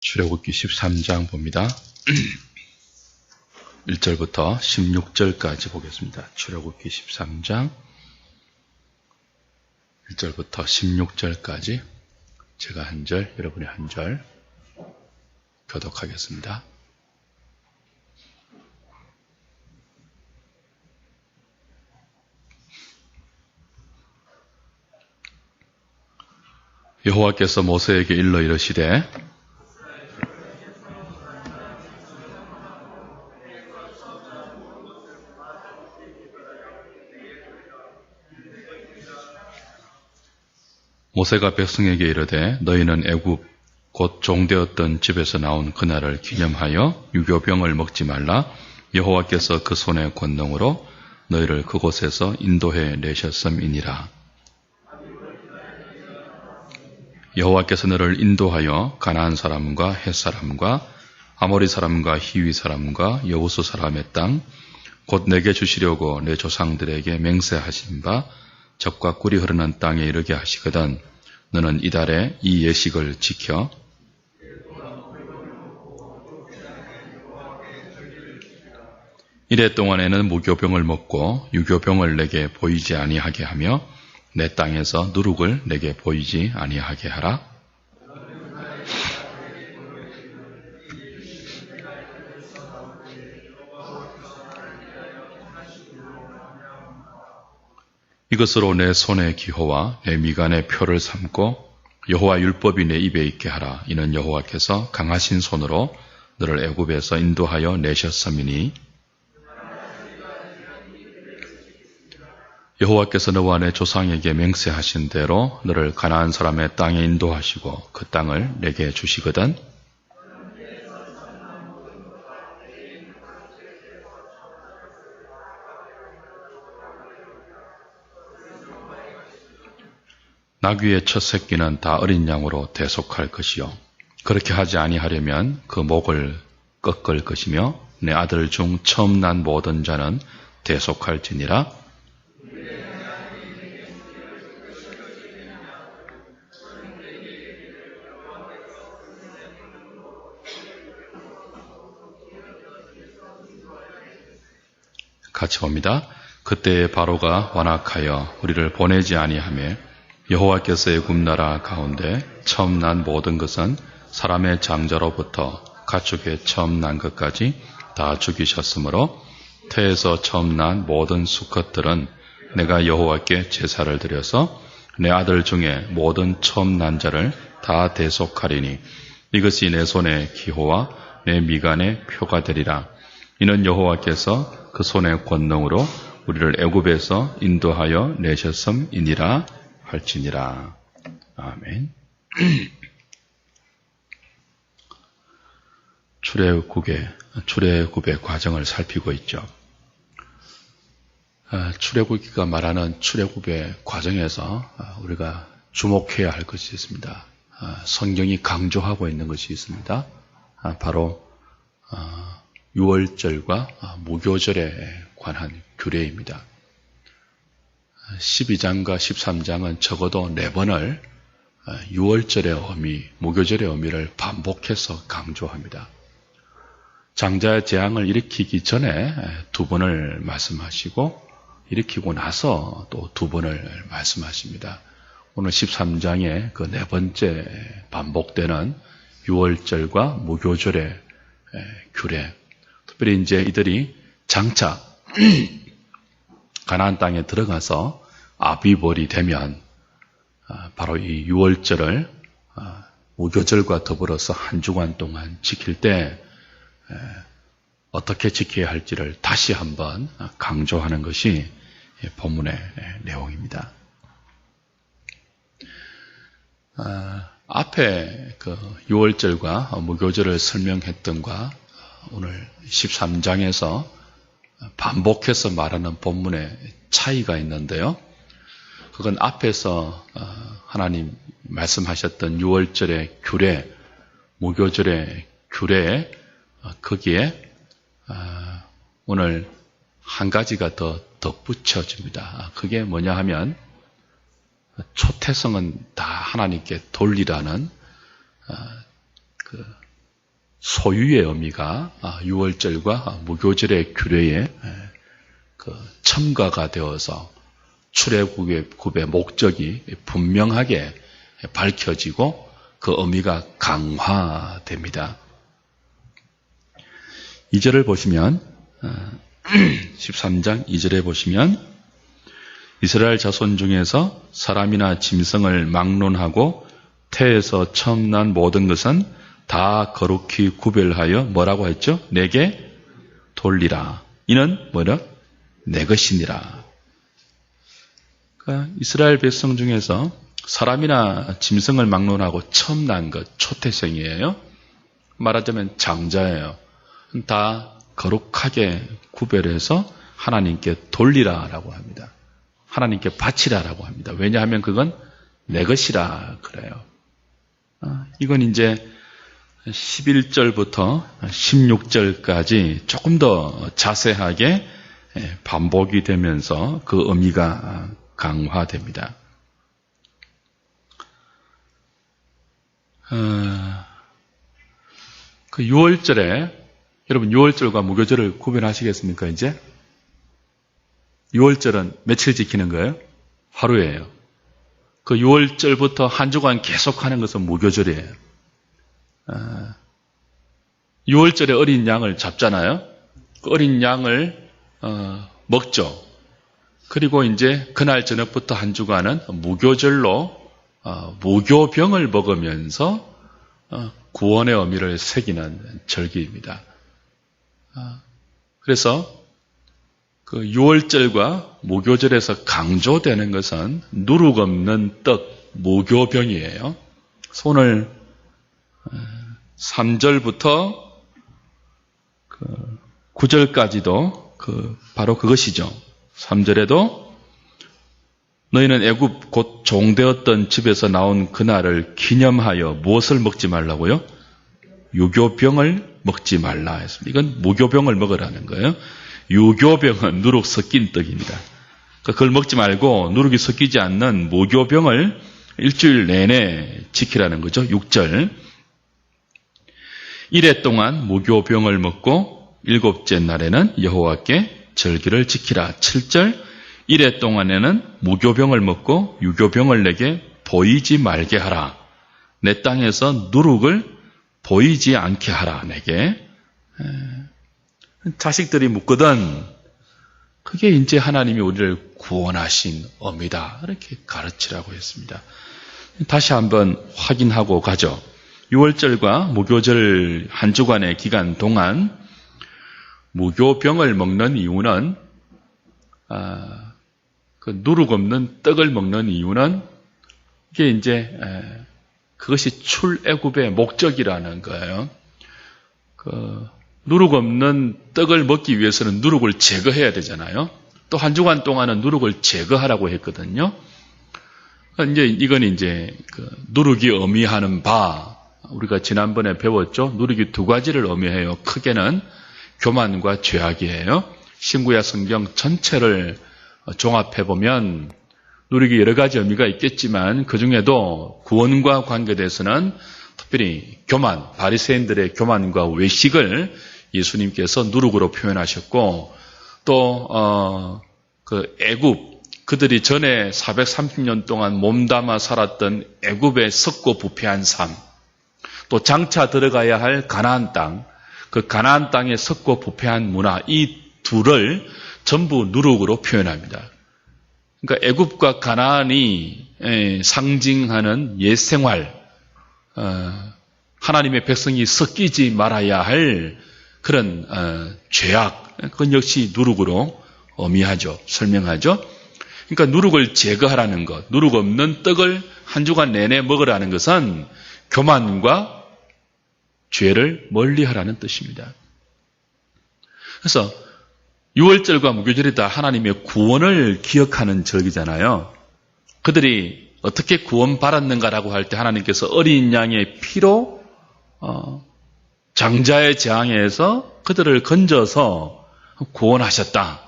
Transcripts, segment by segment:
출애굽기 13장 봅니다. 1절부터 16절까지 보겠습니다. 출애굽기 13장 1절부터 16절까지 제가 한 절, 여러분이 한 절 교독하겠습니다. 여호와께서 모세에게 일러 이르시되 모세가 백성에게 이르되 너희는 애굽 곧 종되었던 집에서 나온 그날을 기념하여 유교병을 먹지 말라. 여호와께서 그 손의 권능으로 너희를 그곳에서 인도해 내셨음이니라. 여호와께서 너를 인도하여 가나안 사람과 헷 사람과 아모리 사람과 히위 사람과 여부수 사람의 땅 곧 내게 주시려고 내 조상들에게 맹세하신 바 젖과 꿀이 흐르는 땅에 이르게 하시거든 너는 이달에 이 예식을 지켜 이래 동안에는 무교병을 먹고 유교병을 내게 보이지 아니하게 하며 내 땅에서 누룩을 내게 보이지 아니하게 하라. 이것으로 내 손의 기호와 내 미간의 표를 삼고 여호와 율법이 내 입에 있게 하라. 이는 여호와께서 강하신 손으로 너를 애굽에서 인도하여 내셨음이니 여호와께서 너와 내 조상에게 맹세하신 대로 너를 가나안 사람의 땅에 인도하시고 그 땅을 내게 주시거든 나귀의 첫 새끼는 다 어린 양으로 대속할 것이요 그렇게 하지 아니하려면 그 목을 꺾을 것이며 내 아들 중 처음 난 모든 자는 대속할지니라. 같이 봅니다. 그때에 바로가 완악하여 우리를 보내지 아니하며 여호와께서 애굽 나라 가운데 처음 난 모든 것은 사람의 장자로부터 가축의 처음 난 것까지 다 죽이셨으므로 태에서 처음 난 모든 수컷들은 내가 여호와께 제사를 드려서 내 아들 중에 모든 처음 난 자를 다 대속하리니 이것이 내 손의 기호와 내 미간의 표가 되리라. 이는 여호와께서 그 손의 권능으로 우리를 애굽에서 인도하여 내셨음이니라 할지니라. 아멘. 출애굽의 과정을 살피고 있죠. 출애굽기가 말하는 출애굽의 과정에서 우리가 주목해야 할 것이 있습니다. 성경이 강조하고 있는 것이 있습니다. 바로 유월절과 무교절에 관한 규례입니다. 12장과 13장은 적어도 4번을 유월절의 의미, 무교절의 의미를 반복해서 강조합니다. 장자의 재앙을 일으키기 전에 2번을 말씀하시고 일으키고 나서 또 2번을 말씀하십니다. 오늘 13장의 그 4번째 반복되는 유월절과 무교절의 규례, 특별히 이제 이들이 장차 가나안 땅에 들어가서 아비벌이 되면 바로 이 유월절을 무교절과 더불어서 한 주간 동안 지킬 때 어떻게 지켜야 할지를 다시 한번 강조하는 것이 본문의 내용입니다. 앞에 그 유월절과 무교절을 설명했던과 오늘 13장에서 반복해서 말하는 본문의 차이가 있는데요. 그건 앞에서 하나님 말씀하셨던 유월절의 규례, 무교절의 규례에 거기에 오늘 한 가지가 더 덧붙여집니다. 그게 뭐냐 하면 초태성은 다 하나님께 돌리라는 그 소유의 의미가 유월절과 무교절의 규례에 첨가가 되어서 출애굽의 목적이 분명하게 밝혀지고 그 의미가 강화됩니다. 2절을 보시면 13장 2절에 보시면 이스라엘 자손 중에서 사람이나 짐승을 막론하고 태에서 처음 난 모든 것은 다 거룩히 구별하여 뭐라고 했죠? 내게 돌리라. 이는 뭐라? 내 것이니라. 그러니까 이스라엘 백성 중에서 사람이나 짐승을 막론하고 처음 난 것, 초태생이에요. 말하자면 장자예요. 다 거룩하게 구별해서 하나님께 돌리라라고 합니다. 하나님께 바치라라고 합니다. 왜냐하면 그건 내 것이라 그래요. 이건 이제 11절부터 16절까지 조금 더 자세하게 반복이 되면서 그 의미가 강화됩니다. 그 6월절에 여러분 6월절과 무교절을 구분하시겠습니까? 이제 6월절은 며칠 지키는 거예요? 하루예요. 그 6월절부터 한 주간 계속하는 것은 무교절이에요. 6월절에 어린 양을 잡잖아요. 그 어린 양을 먹죠. 그리고 이제 그날 저녁부터 한 주간은 무교절로 무교병을 먹으면서 구원의 의미를 새기는 절기입니다. 그래서 그 6월절과 무교절에서 강조되는 것은 누룩 없는 떡, 무교병이에요. 오늘 3절부터 9절까지도 바로 그것이죠. 3절에도 너희는 애굽 곧 종되었던 집에서 나온 그날을 기념하여 무엇을 먹지 말라고요? 유교병을 먹지 말라 했습니다. 이건 무교병을 먹으라는 거예요. 유교병은 누룩 섞인 떡입니다. 그걸 먹지 말고 누룩이 섞이지 않는 무교병을 일주일 내내 지키라는 거죠. 6절. 이래 동안 무교병을 먹고 일곱째 날에는 여호와께 절기를 지키라. 7절. 이래 동안에는 무교병을 먹고 유교병을 내게 보이지 말게 하라. 내 땅에서 누룩을 보이지 않게 하라. 내게. 자식들이 묻거든. 그게 이제 하나님이 우리를 구원하신 의미다. 이렇게 가르치라고 했습니다. 다시 한번 확인하고 가죠. 6월절과 무교절 한 주간의 기간 동안 무교병을 먹는 이유는 그 누룩 없는 떡을 먹는 이유는 이게 이제 그것이 출애굽의 목적이라는 거예요. 그 누룩 없는 떡을 먹기 위해서는 누룩을 제거해야 되잖아요. 또 한 주간 동안은 누룩을 제거하라고 했거든요. 이건 이제 그 누룩이 의미하는 바, 우리가 지난번에 배웠죠. 누룩이 두 가지를 의미해요. 크게는 교만과 죄악이에요. 신구약 성경 전체를 종합해보면 누룩이 여러 가지 의미가 있겠지만 그 중에도 구원과 관계돼서는 특별히 교만, 바리새인들의 교만과 외식을 예수님께서 누룩으로 표현하셨고 또 그 애굽, 그들이 전에 430년 동안 몸담아 살았던 애굽의 썩고 부패한 삶, 또 장차 들어가야 할 가나안 땅, 그 가나안 땅의 썩고 부패한 문화, 이 둘을 전부 누룩으로 표현합니다. 그러니까 애굽과 가나안이 상징하는 옛 생활, 하나님의 백성이 섞이지 말아야 할 그런 죄악, 그건 역시 누룩으로 의미하죠. 설명하죠. 그러니까 누룩을 제거하라는 것, 누룩 없는 떡을 한 주간 내내 먹으라는 것은 교만과 죄를 멀리하라는 뜻입니다. 그래서 6월절과 무교절이 다 하나님의 구원을 기억하는 절기잖아요. 그들이 어떻게 구원받았는가라고 할 때 하나님께서 어린 양의 피로 장자의 재앙에서 그들을 건져서 구원하셨다.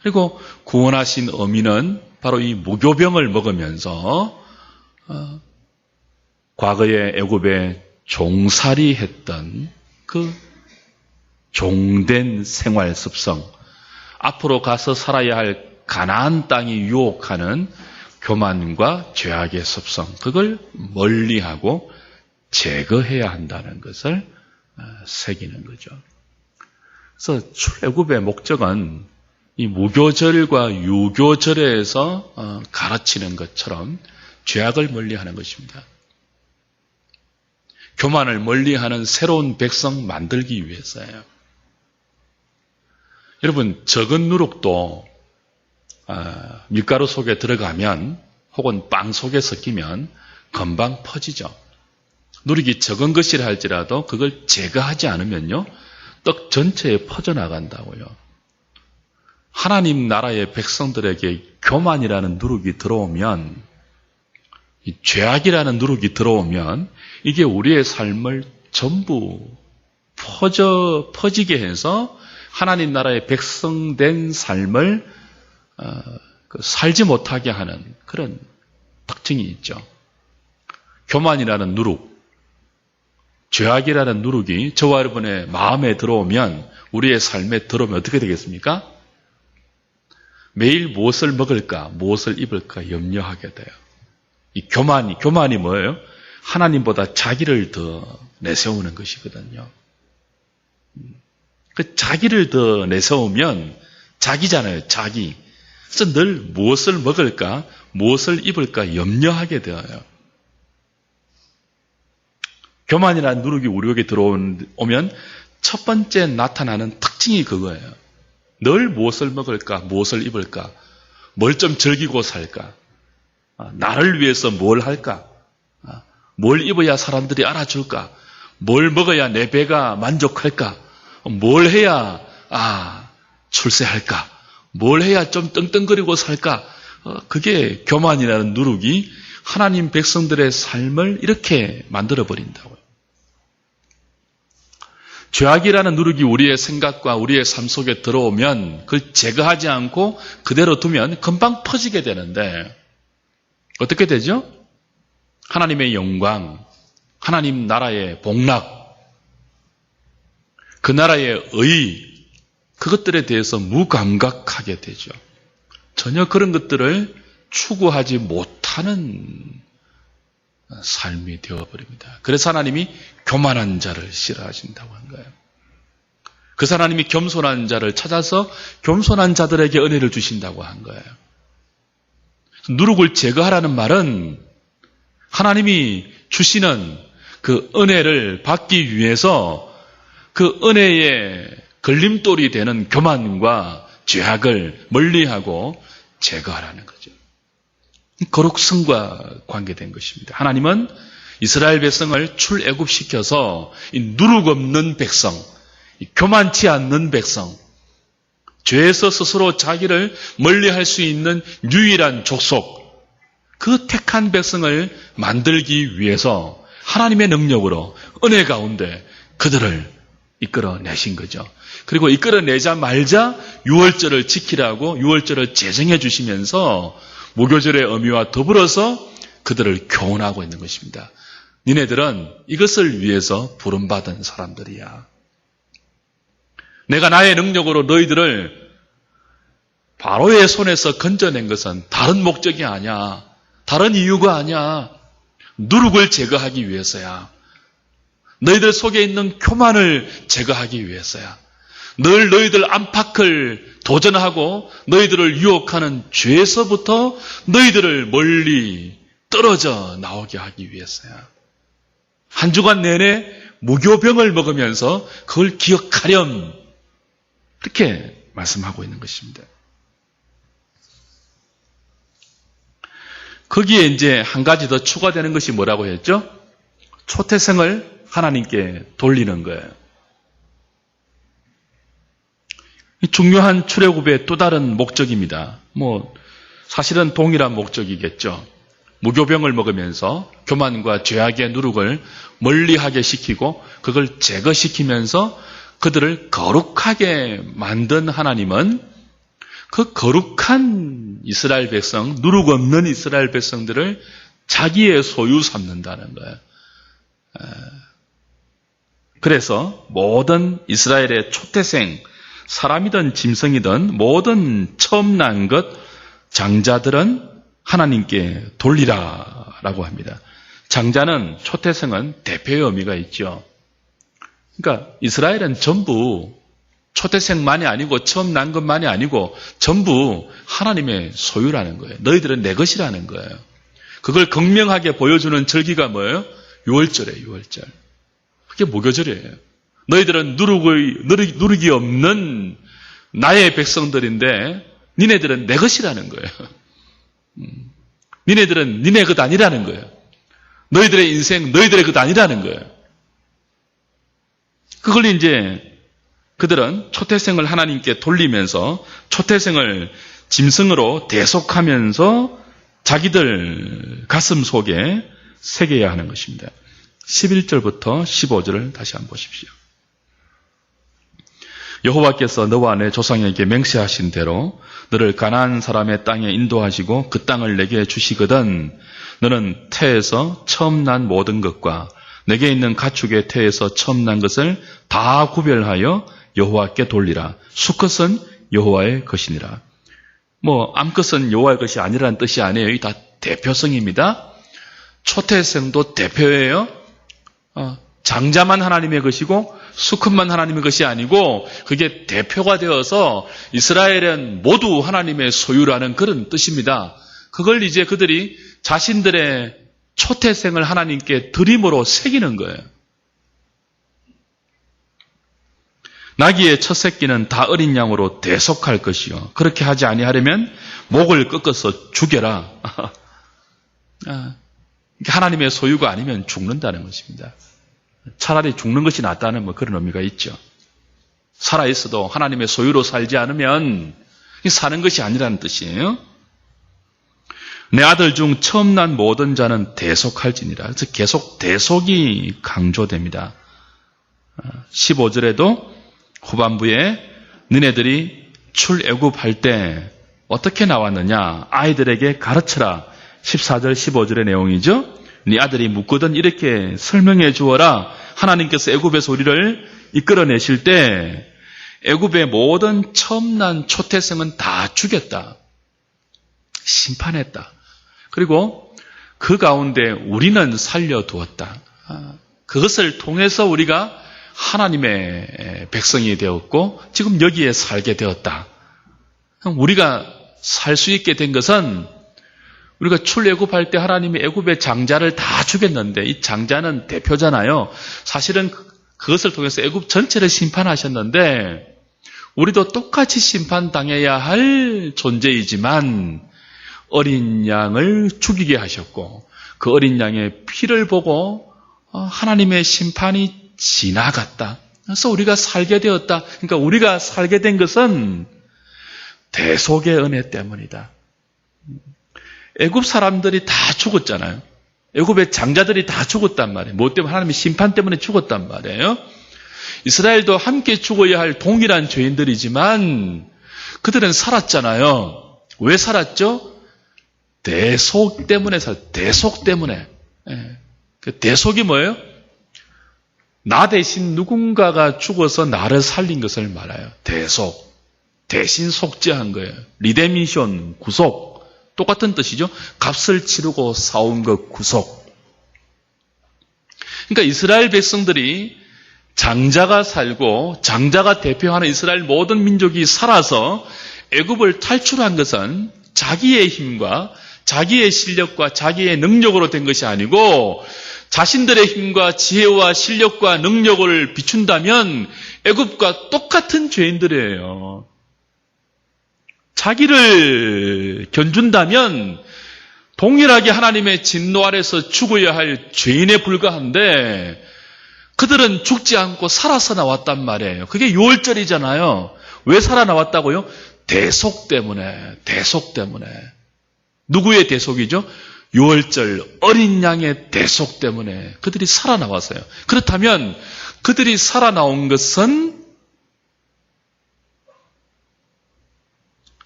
그리고 구원하신 의미는 바로 이 무교병을 먹으면서 과거에 애굽에 종살이 했던 그 종된 생활 습성, 앞으로 가서 살아야 할 가나안 땅이 유혹하는 교만과 죄악의 습성, 그걸 멀리하고 제거해야 한다는 것을 새기는 거죠. 그래서 출애굽의 목적은 이 무교절과 유교절에서 가르치는 것처럼 죄악을 멀리하는 것입니다. 교만을 멀리하는 새로운 백성 만들기 위해서예요. 여러분, 적은 누룩도 밀가루 속에 들어가면 혹은 빵 속에 섞이면 금방 퍼지죠. 누룩이 적은 것이라 할지라도 그걸 제거하지 않으면요, 떡 전체에 퍼져나간다고요. 하나님 나라의 백성들에게 교만이라는 누룩이 들어오면, 이 죄악이라는 누룩이 들어오면 이게 우리의 삶을 전부 퍼지게 해서 하나님 나라의 백성된 삶을 살지 못하게 하는 그런 특징이 있죠. 교만이라는 누룩, 죄악이라는 누룩이 저와 여러분의 마음에 들어오면, 우리의 삶에 들어오면 어떻게 되겠습니까? 매일 무엇을 먹을까, 무엇을 입을까 염려하게 돼요. 이 교만이 뭐예요? 하나님보다 자기를 더 내세우는 것이거든요. 그 자기를 더 내세우면 자기잖아요, 자기. 그래서 늘 무엇을 먹을까, 무엇을 입을까 염려하게 되어요. 교만이라는 누룩이 우리에게 들어오면 첫 번째 나타나는 특징이 그거예요. 늘 무엇을 먹을까, 무엇을 입을까, 뭘 좀 즐기고 살까, 나를 위해서 뭘 할까, 뭘 입어야 사람들이 알아줄까, 뭘 먹어야 내 배가 만족할까, 뭘 해야 출세할까, 뭘 해야 좀 떵떵거리고 살까. 그게 교만이라는 누룩이 하나님 백성들의 삶을 이렇게 만들어버린다고요. 죄악이라는 누룩이 우리의 생각과 우리의 삶 속에 들어오면 그걸 제거하지 않고 그대로 두면 금방 퍼지게 되는데, 어떻게 되죠? 하나님의 영광, 하나님 나라의 복락, 그 나라의 의, 그것들에 대해서 무감각하게 되죠. 전혀 그런 것들을 추구하지 못하는 삶이 되어버립니다. 그래서 하나님이 교만한 자를 싫어하신다고 한 거예요. 그래서 하나님이 겸손한 자를 찾아서 겸손한 자들에게 은혜를 주신다고 한 거예요. 누룩을 제거하라는 말은 하나님이 주시는 그 은혜를 받기 위해서 그 은혜의 걸림돌이 되는 교만과 죄악을 멀리하고 제거하라는 거죠. 거룩성과 관계된 것입니다. 하나님은 이스라엘 백성을 출애굽시켜서 이 누룩 없는 백성, 교만치 않는 백성, 죄에서 스스로 자기를 멀리할 수 있는 유일한 족속, 그 택한 백성을 만들기 위해서 하나님의 능력으로 은혜 가운데 그들을 이끌어내신 거죠. 그리고 이끌어내자마자 유월절을 지키라고 유월절을 제정해 주시면서 무교절의 의미와 더불어서 그들을 교훈하고 있는 것입니다. 니네들은 이것을 위해서 부름받은 사람들이야. 내가 나의 능력으로 너희들을 바로의 손에서 건져낸 것은 다른 목적이 아니야. 다른 이유가 아니야. 누룩을 제거하기 위해서야. 너희들 속에 있는 교만을 제거하기 위해서야. 늘 너희들 안팎을 도전하고 너희들을 유혹하는 죄에서부터 너희들을 멀리 떨어져 나오게 하기 위해서야. 한 주간 내내 무교병을 먹으면서 그걸 기억하렴. 이렇게 말씀하고 있는 것입니다. 거기에 이제 한 가지 더 추가되는 것이 뭐라고 했죠? 초태생을 하나님께 돌리는 거예요. 중요한 출애굽의 또 다른 목적입니다. 사실은 동일한 목적이겠죠. 무교병을 먹으면서 교만과 죄악의 누룩을 멀리하게 시키고 그걸 제거시키면서 그들을 거룩하게 만든 하나님은 그 거룩한 이스라엘 백성, 누룩 없는 이스라엘 백성들을 자기의 소유 삼는다는 거예요. 그래서 모든 이스라엘의 초태생, 사람이든 짐승이든 모든 처음 난 것, 장자들은 하나님께 돌리라라고 합니다. 장자는, 초태생은 대표의 의미가 있죠. 그러니까 이스라엘은 전부 초태생만이 아니고 처음 난 것만이 아니고 전부 하나님의 소유라는 거예요. 너희들은 내 것이라는 거예요. 그걸 극명하게 보여주는 절기가 뭐예요? 유월절이에요. 유월절. 그게 무교절이에요. 너희들은 누르기 없는 나의 백성들인데 니네들은 내 것이라는 거예요. 니네들은 니네 것 아니라는 거예요. 너희들의 인생 너희들의 것 아니라는 거예요. 그걸 이제 그들은 초태생을 하나님께 돌리면서 초태생을 짐승으로 대속하면서 자기들 가슴 속에 새겨야 하는 것입니다. 11절부터 15절을 다시 한번 보십시오. 여호와께서 너와 내 조상에게 맹세하신 대로 너를 가나안 사람의 땅에 인도하시고 그 땅을 내게 주시거든 너는 태에서 처음 난 모든 것과 내게 있는 가축의 태에서 처음 난 것을 다 구별하여 여호와께 돌리라. 수컷은 여호와의 것이니라. 암컷은 여호와의 것이 아니라는 뜻이 아니에요. 이 다 대표성입니다. 초태생도 대표예요. 장자만 하나님의 것이고 수컷만 하나님의 것이 아니고 그게 대표가 되어서 이스라엘은 모두 하나님의 소유라는 그런 뜻입니다. 그걸 이제 그들이 자신들의 초태생을 하나님께 드림으로 새기는 거예요. 나귀의 첫 새끼는 다 어린 양으로 대속할 것이요. 그렇게 하지 아니하려면 목을 꺾어서 죽여라. 하나님의 소유가 아니면 죽는다는 것입니다. 차라리 죽는 것이 낫다는 그런 의미가 있죠. 살아있어도 하나님의 소유로 살지 않으면 사는 것이 아니라는 뜻이에요. 내 아들 중 처음 난 모든 자는 대속할지니라. 그래서 계속 대속이 강조됩니다. 15절에도 후반부에 너네들이 출애굽할 때 어떻게 나왔느냐 아이들에게 가르쳐라. 14절 15절의 내용이죠. 네 아들이 묻거든 이렇게 설명해 주어라. 하나님께서 애굽에서 우리를 이끌어내실 때 애굽의 모든 처음 난 초태생은 다 죽였다. 심판했다. 그리고 그 가운데 우리는 살려두었다. 그것을 통해서 우리가 하나님의 백성이 되었고 지금 여기에 살게 되었다. 우리가 살 수 있게 된 것은 우리가 출애굽할 때 하나님이 애굽의 장자를 다 죽였는데 이 장자는 대표잖아요. 사실은 그것을 통해서 애굽 전체를 심판하셨는데 우리도 똑같이 심판당해야 할 존재이지만 어린 양을 죽이게 하셨고 그 어린 양의 피를 보고 하나님의 심판이 지나갔다. 그래서 우리가 살게 되었다. 그러니까 우리가 살게 된 것은 대속의 은혜 때문이다. 애굽 사람들이 다 죽었잖아요. 애굽의 장자들이 다 죽었단 말이에요. 뭐 때문에? 하나님의 심판 때문에 죽었단 말이에요. 이스라엘도 함께 죽어야 할 동일한 죄인들이지만 그들은 살았잖아요. 왜 살았죠? 대속 때문에 대속 때문에. 그 대속이 뭐예요? 나 대신 누군가가 죽어서 나를 살린 것을 말해요. 대속. 대신 속죄한 거예요. 리데미션, 구속. 똑같은 뜻이죠. 값을 치르고 싸운 것 구속. 그러니까 이스라엘 백성들이 장자가 살고 장자가 대표하는 이스라엘 모든 민족이 살아서 애굽을 탈출한 것은 자기의 힘과 자기의 실력과 자기의 능력으로 된 것이 아니고 자신들의 힘과 지혜와 실력과 능력을 비춘다면 애굽과 똑같은 죄인들이에요. 자기를 견준다면 동일하게 하나님의 진노 아래서 죽어야 할 죄인에 불과한데 그들은 죽지 않고 살아서 나왔단 말이에요. 그게 유월절이잖아요. 왜 살아나왔다고요? 대속 때문에. 대속 때문에. 누구의 대속이죠? 유월절 어린 양의 대속 때문에 그들이 살아나왔어요. 그렇다면 그들이 살아나온 것은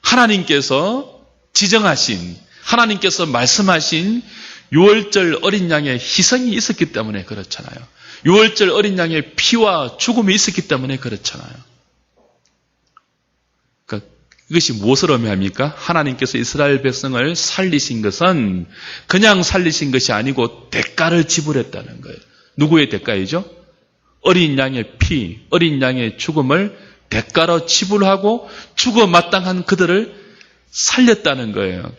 하나님께서 지정하신, 하나님께서 말씀하신 유월절 어린 양의 희생이 있었기 때문에 그렇잖아요. 유월절 어린 양의 피와 죽음이 있었기 때문에 그렇잖아요. 그러니까 이것이 무엇을 의미합니까? 하나님께서 이스라엘 백성을 살리신 것은 그냥 살리신 것이 아니고 대가를 지불했다는 거예요. 누구의 대가이죠? 어린 양의 피, 어린 양의 죽음을 대가로 지불하고 죽어 마땅한 그들을 살렸다는 거예요.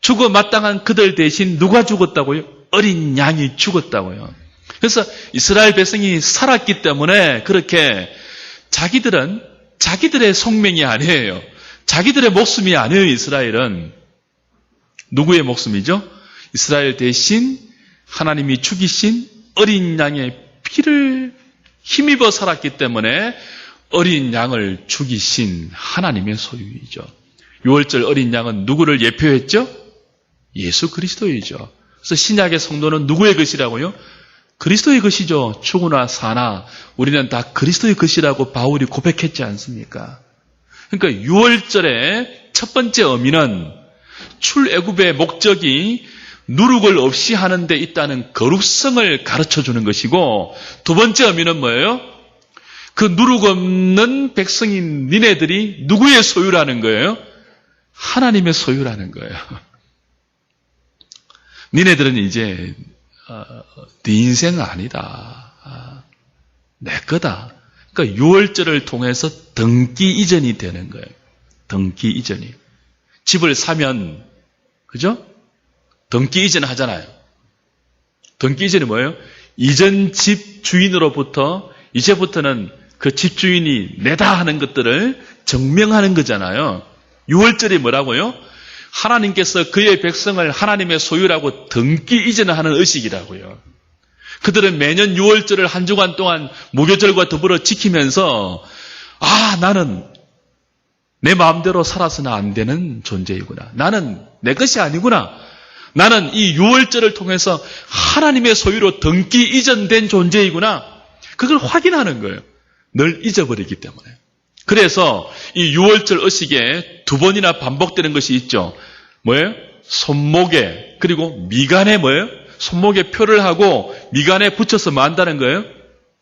죽어 마땅한 그들 대신 누가 죽었다고요? 어린 양이 죽었다고요. 그래서 이스라엘 백성이 살았기 때문에 그렇게 자기들은 자기들의 속명이 아니에요. 자기들의 목숨이 아니에요. 이스라엘은 누구의 목숨이죠? 이스라엘 대신 하나님이 죽이신 어린 양의 피를 힘입어 살았기 때문에 어린 양을 죽이신 하나님의 소유이죠. 유월절 어린 양은 누구를 예표했죠? 예수 그리스도이죠. 그래서 신약의 성도는 누구의 것이라고요? 그리스도의 것이죠. 죽으나 사나 우리는 다 그리스도의 것이라고 바울이 고백했지 않습니까? 그러니까 유월절의 첫 번째 의미는 출애굽의 목적이 누룩을 없이 하는 데 있다는 거룩성을 가르쳐주는 것이고, 두 번째 의미는 뭐예요? 그 누룩 없는 백성인 니네들이 누구의 소유라는 거예요? 하나님의 소유라는 거예요. 니네들은 이제 네 인생은 아니다. 내 거다. 그러니까 유월절을 통해서 등기 이전이 되는 거예요. 등기 이전이. 집을 사면, 그죠? 등기 이전 하잖아요. 등기 이전이 뭐예요? 이전 집 주인으로부터 이제부터는 그 집주인이 내다 하는 것들을 증명하는 거잖아요. 유월절이 뭐라고요? 하나님께서 그의 백성을 하나님의 소유라고 등기 이전하는 의식이라고요. 그들은 매년 유월절을 한 주간 동안 무교절과 더불어 지키면서 나는 내 마음대로 살아서는 안 되는 존재이구나. 나는 내 것이 아니구나. 나는 이 유월절을 통해서 하나님의 소유로 등기 이전된 존재이구나. 그걸 확인하는 거예요. 늘 잊어버리기 때문에. 그래서 이 유월절 의식에 두 번이나 반복되는 것이 있죠. 뭐예요? 손목에 그리고 미간에 뭐예요? 손목에 표를 하고 미간에 붙여서 뭐 한다는 거예요?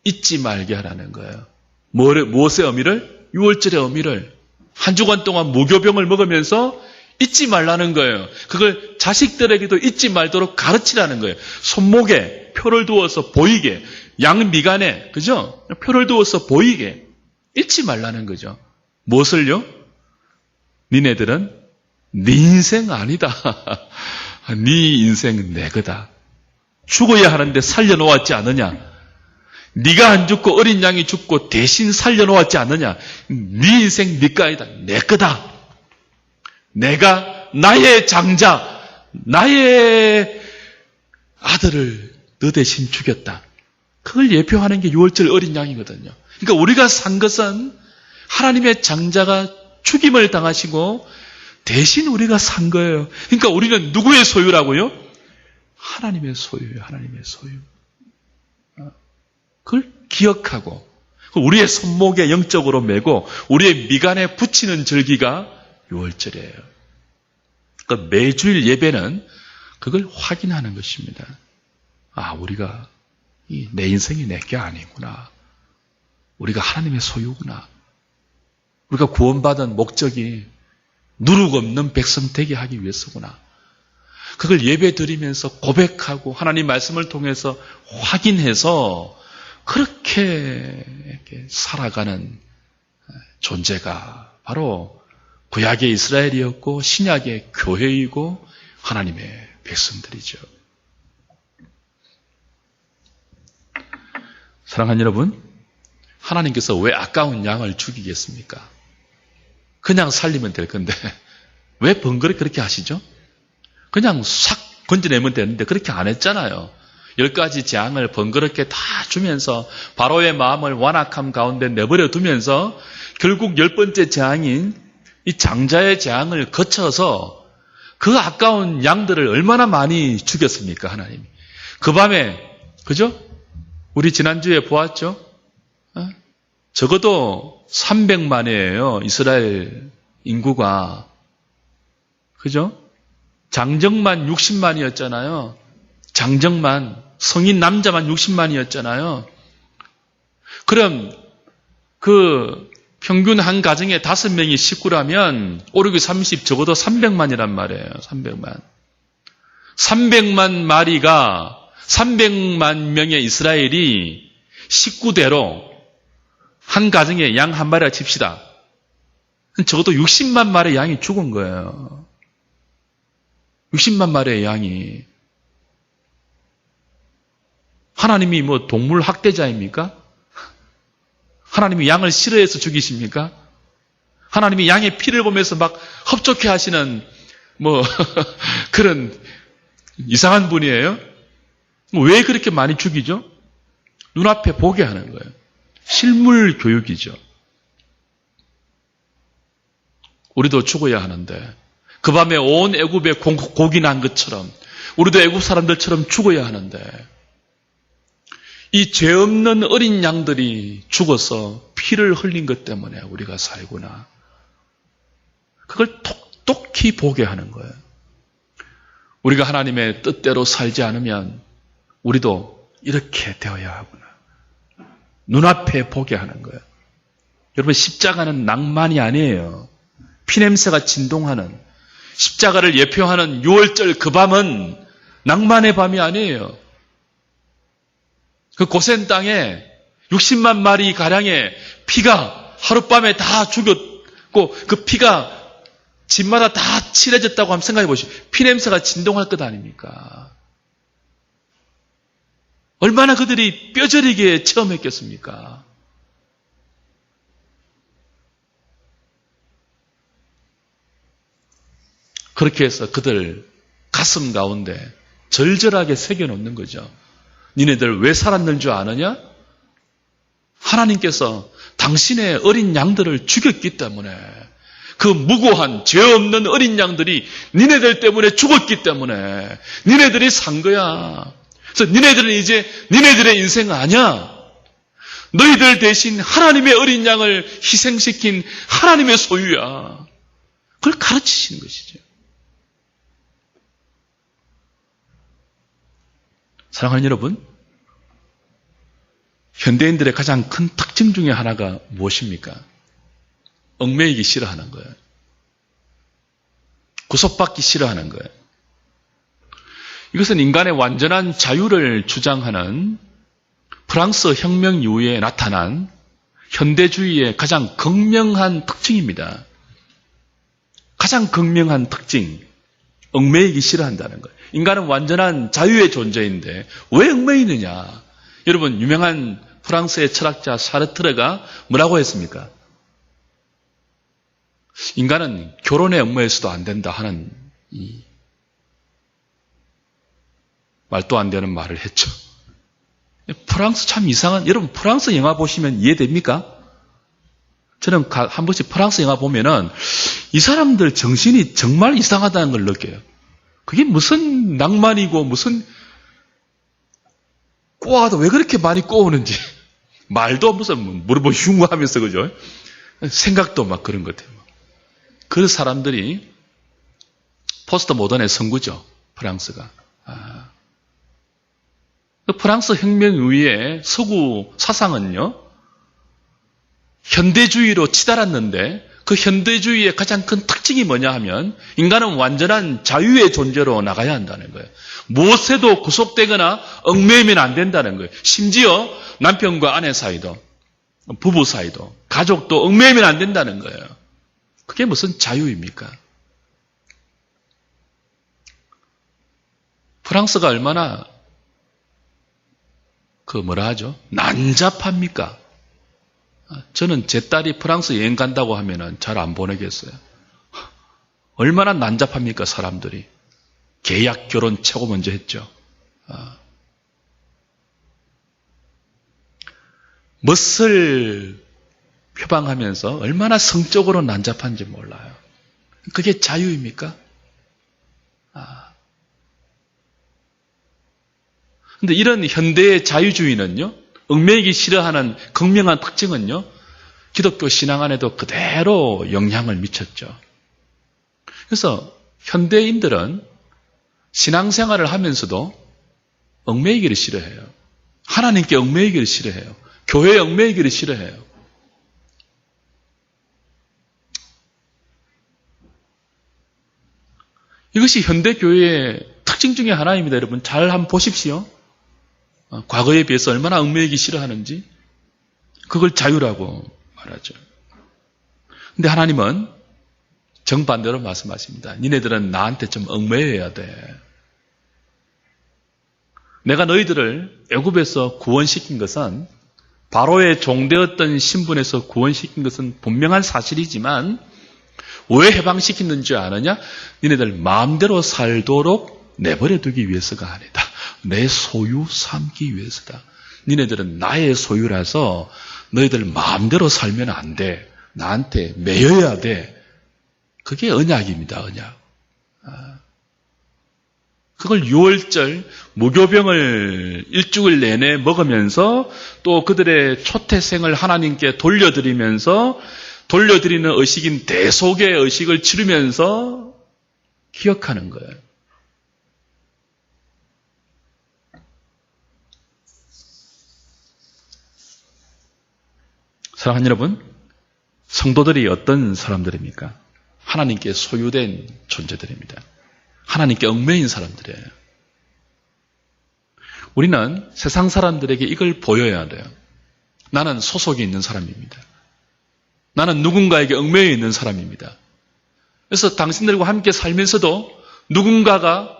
잊지 말게 하라는 거예요. 무엇의 의미를? 유월절의 의미를. 한 주간 동안 무교병을 먹으면서 잊지 말라는 거예요. 그걸 자식들에게도 잊지 말도록 가르치라는 거예요. 손목에 표를 두어서 보이게, 양미간에, 그죠? 표를 두어서 보이게 잊지 말라는 거죠. 무엇을요? 니네들은 네 인생 아니다. 네 인생 내 거다. 죽어야 하는데 살려놓았지 않느냐? 네가 안 죽고 어린 양이 죽고 대신 살려놓았지 않느냐? 네 인생 네 거 아니다. 내 거다. 내가 나의 장자, 나의 아들을 너 대신 죽였다. 그걸 예표하는 게 유월절 어린 양이거든요. 그러니까 우리가 산 것은 하나님의 장자가 죽임을 당하시고 대신 우리가 산 거예요. 그러니까 우리는 누구의 소유라고요? 하나님의 소유예요. 하나님의 소유. 그걸 기억하고 우리의 손목에 영적으로 메고 우리의 미간에 붙이는 절기가 유월절이에요. 그러니까 매주일 예배는 그걸 확인하는 것입니다. 우리가 내 인생이 내 게 아니구나. 우리가 하나님의 소유구나. 우리가 구원받은 목적이 누룩 없는 백성 되게 하기 위해서구나. 그걸 예배 드리면서 고백하고 하나님 말씀을 통해서 확인해서 그렇게 이렇게 살아가는 존재가 바로 구약의 이스라엘이었고 신약의 교회이고 하나님의 백성들이죠. 사랑하는 여러분, 하나님께서 왜 아까운 양을 죽이겠습니까? 그냥 살리면 될 건데 왜 번거롭게 그렇게 하시죠? 그냥 싹 건져내면 되는데 그렇게 안 했잖아요. 10가지 재앙을 번거롭게 다 주면서 바로의 마음을 완악함 가운데 내버려 두면서 결국 10번째 재앙인 이 장자의 재앙을 거쳐서 그 아까운 양들을 얼마나 많이 죽였습니까, 하나님이. 그 밤에, 그죠? 우리 지난주에 보았죠? 적어도 300만이에요, 이스라엘 인구가. 그죠? 장정만 60만이었잖아요. 장정만, 성인 남자만 60만이었잖아요. 그럼 그 평균 한 가정에 5명이 식구라면 5, 6이 30, 적어도 300만이란 말이에요. 300만. 300만 마리가 300만 명의 이스라엘이 식구대로 한 가정에 양 한 마리라 칩시다. 적어도 60만 마리의 양이 죽은 거예요. 60만 마리의 양이. 하나님이 뭐 동물 학대자입니까? 하나님이 양을 싫어해서 죽이십니까? 하나님이 양의 피를 보면서 막 흡족해 하시는 뭐 그런 이상한 분이에요? 왜 그렇게 많이 죽이죠? 눈앞에 보게 하는 거예요. 실물 교육이죠. 우리도 죽어야 하는데 그 밤에 온 애굽에 고기 난 것처럼 우리도 애굽 사람들처럼 죽어야 하는데 이 죄 없는 어린 양들이 죽어서 피를 흘린 것 때문에 우리가 살구나. 그걸 똑똑히 보게 하는 거예요. 우리가 하나님의 뜻대로 살지 않으면 우리도 이렇게 되어야 하구나. 눈앞에 보게 하는 거예요. 여러분, 십자가는 낭만이 아니에요. 피냄새가 진동하는, 십자가를 예표하는 6월절 그 밤은 낭만의 밤이 아니에요. 그 고센 땅에 60만 마리 가량의 피가 하룻밤에 다 죽였고 그 피가 집마다 다 칠해졌다고 한번 생각해 보시오. 피냄새가 진동할 것 아닙니까? 얼마나 그들이 뼈저리게 체험했겠습니까? 그렇게 해서 그들 가슴 가운데 절절하게 새겨놓는 거죠. 니네들 왜 살았는 줄 아느냐? 하나님께서 당신의 어린 양들을 죽였기 때문에, 그 무고한 죄 없는 어린 양들이 니네들 때문에 죽었기 때문에 니네들이 산 거야. 그래서 니네들은 이제 니네들의 인생 아니야. 너희들 대신 하나님의 어린 양을 희생시킨 하나님의 소유야. 그걸 가르치시는 것이죠. 사랑하는 여러분, 현대인들의 가장 큰 특징 중에 하나가 무엇입니까? 얽매이기 싫어하는 거예요. 구속받기 싫어하는 거예요. 이것은 인간의 완전한 자유를 주장하는 프랑스 혁명 이후에 나타난 현대주의의 가장 극명한 특징입니다. 가장 극명한 특징, 얽매이기 싫어한다는 거예요. 인간은 완전한 자유의 존재인데 왜 얽매이느냐? 여러분, 유명한 프랑스의 철학자 사르트르가 뭐라고 했습니까? 인간은 결혼에 얽매여서도 안 된다 하는 이 말도 안 되는 말을 했죠. 프랑스 참 이상한, 여러분 프랑스 영화 보시면 이해됩니까? 저는 한 번씩 프랑스 영화 보면은 이 사람들 정신이 정말 이상하다는 걸 느껴요. 그게 무슨 낭만이고 무슨 꼬아도 왜 그렇게 많이 꼬우는지 말도 무슨 물어보 흉하면서 그죠? 생각도 막 그런 것 같아요. 그 사람들이 포스트 모던의 선구죠. 프랑스가. 프랑스 혁명 이후에 서구 사상은요, 현대주의로 치달았는데 그 현대주의의 가장 큰 특징이 뭐냐 하면 인간은 완전한 자유의 존재로 나가야 한다는 거예요. 무엇에도 구속되거나 얽매이면 안 된다는 거예요. 심지어 남편과 아내 사이도, 부부 사이도, 가족도 얽매이면 안 된다는 거예요. 그게 무슨 자유입니까? 프랑스가 얼마나 뭐라 하죠? 난잡합니까? 저는 제 딸이 프랑스 여행 간다고 하면은 잘 안 보내겠어요. 얼마나 난잡합니까, 사람들이. 계약 결혼 최고 먼저 했죠. 멋을 표방하면서 얼마나 성적으로 난잡한지 몰라요. 그게 자유입니까? 근데 이런 현대의 자유주의는요, 얽매이기 싫어하는 극명한 특징은요, 기독교 신앙 안에도 그대로 영향을 미쳤죠. 그래서 현대인들은 신앙생활을 하면서도 얽매이기를 싫어해요. 하나님께 얽매이기를 싫어해요. 교회에 얽매이기를 싫어해요. 이것이 현대교회의 특징 중에 하나입니다. 여러분 잘 한번 보십시오. 과거에 비해서 얼마나 얽매이기 싫어하는지. 그걸 자유라고 말하죠. 근데 하나님은 정반대로 말씀하십니다. 니네들은 나한테 좀 얽매여야 돼. 내가 너희들을 애굽에서 구원시킨 것은 바로의 종되었던 신분에서 구원시킨 것은 분명한 사실이지만 왜 해방시켰는 줄 아느냐? 니네들 마음대로 살도록 내버려두기 위해서가 아니다. 내 소유 삼기 위해서다. 니네들은 나의 소유라서 너희들 마음대로 살면 안 돼. 나한테 매여야 돼. 그게 언약입니다. 언약. 그걸 6월절 무교병을 일주일 내내 먹으면서 또 그들의 초태생을 하나님께 돌려드리면서 돌려드리는 의식인 대속의 의식을 치르면서 기억하는 거예요. 사랑하는 여러분, 성도들이 어떤 사람들입니까? 하나님께 소유된 존재들입니다. 하나님께 얽매인 사람들이에요. 우리는 세상 사람들에게 이걸 보여야 돼요. 나는 소속이 있는 사람입니다. 나는 누군가에게 얽매여 있는 사람입니다. 그래서 당신들과 함께 살면서도 누군가가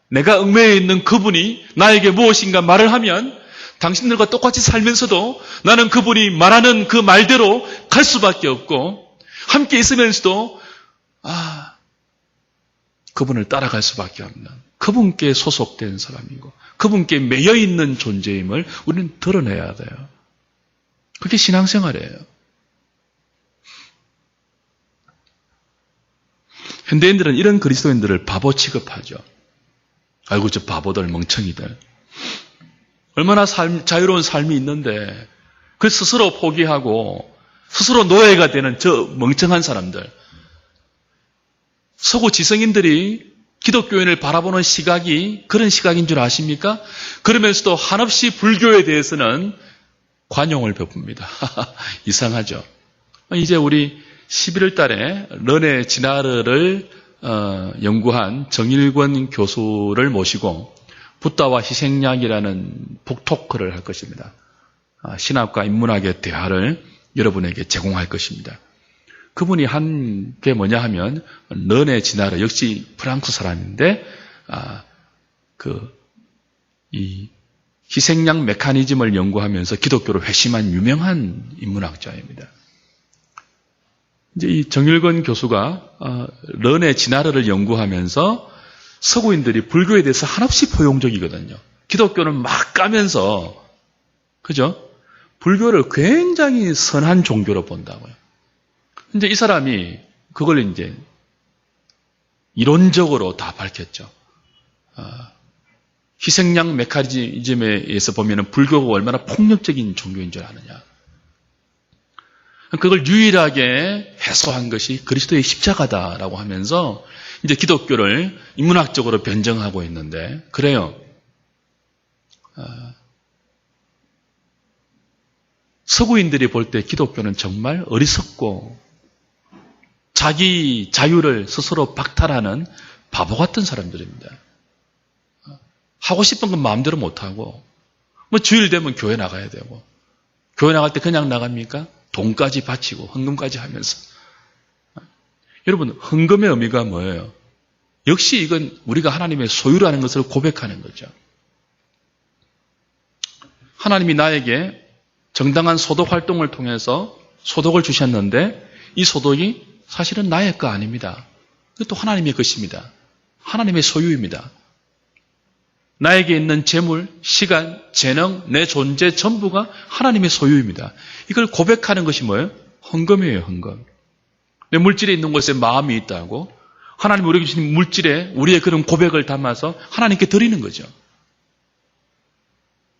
내가 얽매여 있는 그분이 나에게 무엇인가 말을 하면 당신들과 똑같이 살면서도 나는 그분이 말하는 그 말대로 갈 수밖에 없고 함께 있으면서도 그분을 따라갈 수밖에 없는 그분께 소속된 사람이고 그분께 매여 있는 존재임을 우리는 드러내야 돼요. 그게 신앙생활이에요. 현대인들은 이런 그리스도인들을 바보 취급하죠. 아이고 저 바보들 멍청이들. 얼마나 자유로운 삶이 있는데 그 스스로 포기하고 스스로 노예가 되는 저 멍청한 사람들. 서구 지성인들이 기독교인을 바라보는 시각이 그런 시각인 줄 아십니까? 그러면서도 한없이 불교에 대해서는 관용을 베풉니다. 이상하죠. 이제 우리 11월 달에 르네 지나르를 연구한 정일권 교수를 모시고 붓다와 희생양이라는 북토크를 할 것입니다. 신학과 인문학의 대화를 여러분에게 제공할 것입니다. 그분이 한 게 뭐냐 하면 르네 지나르 역시 프랑스 사람인데 이 희생양 메커니즘을 연구하면서 기독교로 회심한 유명한 인문학자입니다. 이제 이 정일권 교수가 르네 지나르를 연구하면서 서구인들이 불교에 대해서 한없이 포용적이거든요. 기독교는 막 까면서 그죠? 불교를 굉장히 선한 종교로 본다고요. 이제 이 사람이 그걸 이제 이론적으로 다 밝혔죠. 희생양 메커니즘에 의해서 보면은 불교가 얼마나 폭력적인 종교인 줄 아느냐. 그걸 유일하게 해소한 것이 그리스도의 십자가다라고 하면서 이제 기독교를 인문학적으로 변정하고 있는데 그래요. 서구인들이 볼 때 기독교는 정말 어리석고 자기 자유를 스스로 박탈하는 바보 같은 사람들입니다. 하고 싶은 건 마음대로 못하고 뭐 주일 되면 교회 나가야 되고 교회 나갈 때 그냥 나갑니까? 돈까지 바치고 헌금까지 하면서 여러분 헌금의 의미가 뭐예요? 역시 이건 우리가 하나님의 소유라는 것을 고백하는 거죠. 하나님이 나에게 정당한 소독 활동을 통해서 소독을 주셨는데 이 소독이 사실은 나의 거 아닙니다. 이것도 하나님의 것입니다. 하나님의 소유입니다. 나에게 있는 재물, 시간, 재능, 내 존재 전부가 하나님의 소유입니다. 이걸 고백하는 것이 뭐예요? 헌금이에요, 헌금. 내 물질에 있는 것에 마음이 있다고 하나님이 우리에게 주신 물질에 우리의 그런 고백을 담아서 하나님께 드리는 거죠.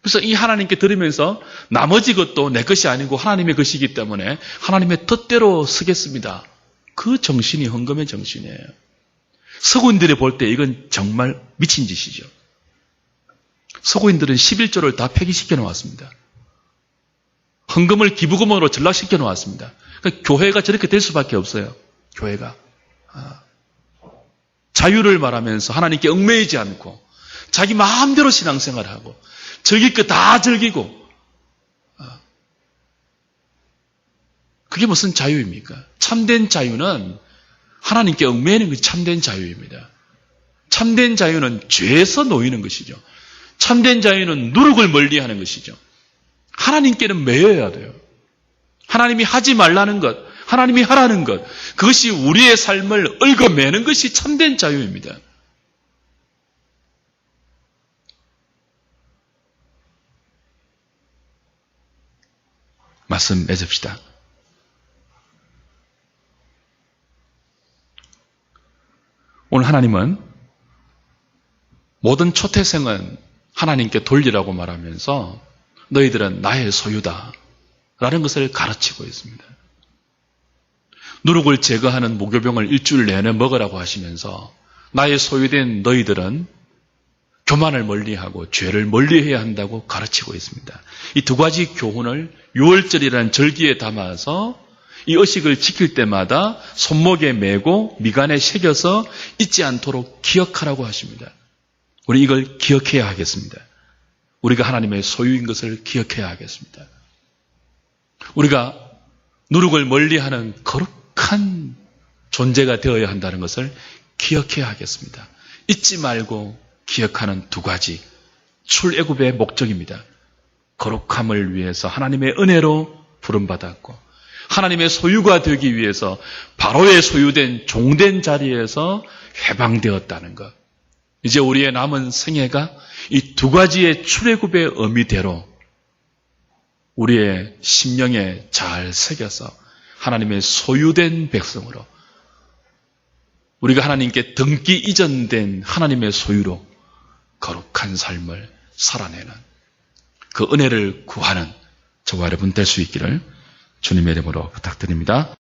그래서 이 하나님께 드리면서 나머지 것도 내 것이 아니고 하나님의 것이기 때문에 하나님의 뜻대로 쓰겠습니다. 그 정신이 헌금의 정신이에요. 서구인들이 볼 때 이건 정말 미친 짓이죠. 서구인들은 11조를 다 폐기시켜 놓았습니다. 헌금을 기부금으로 전락시켜 놓았습니다. 그러니까 교회가 저렇게 될 수밖에 없어요. 교회가. 자유를 말하면서 하나님께 얽매이지 않고 자기 마음대로 신앙생활하고 즐길 것 다 즐기고 그게 무슨 자유입니까? 참된 자유는 하나님께 얽매이는 것이 참된 자유입니다. 참된 자유는 죄에서 놓이는 것이죠. 참된 자유는 누룩을 멀리하는 것이죠. 하나님께는 매여야 돼요. 하나님이 하지 말라는 것, 하나님이 하라는 것, 그것이 우리의 삶을 얽어매는 것이 참된 자유입니다. 말씀 맺읍시다. 오늘 하나님은 모든 초태생은 하나님께 돌리라고 말하면서 너희들은 나의 소유다 라는 것을 가르치고 있습니다. 누룩을 제거하는 무교병을 일주일 내내 먹으라고 하시면서 나의 소유된 너희들은 교만을 멀리하고 죄를 멀리해야 한다고 가르치고 있습니다. 이 두 가지 교훈을 유월절이라는 절기에 담아서 이 의식을 지킬 때마다 손목에 메고 미간에 새겨서 잊지 않도록 기억하라고 하십니다. 우리 이걸 기억해야 하겠습니다. 우리가 하나님의 소유인 것을 기억해야 하겠습니다. 우리가 누룩을 멀리하는 거룩한 존재가 되어야 한다는 것을 기억해야 하겠습니다. 잊지 말고 기억하는 두 가지 출애굽의 목적입니다. 거룩함을 위해서 하나님의 은혜로 부름받았고 하나님의 소유가 되기 위해서 바로의 소유된 종된 자리에서 해방되었다는 것. 이제 우리의 남은 생애가 이 두 가지의 출애굽의 의미대로 우리의 심령에 잘 새겨서 하나님의 소유된 백성으로 우리가 하나님께 등기 이전된 하나님의 소유로 거룩한 삶을 살아내는 그 은혜를 구하는 저와 여러분 될 수 있기를 주님의 이름으로 부탁드립니다.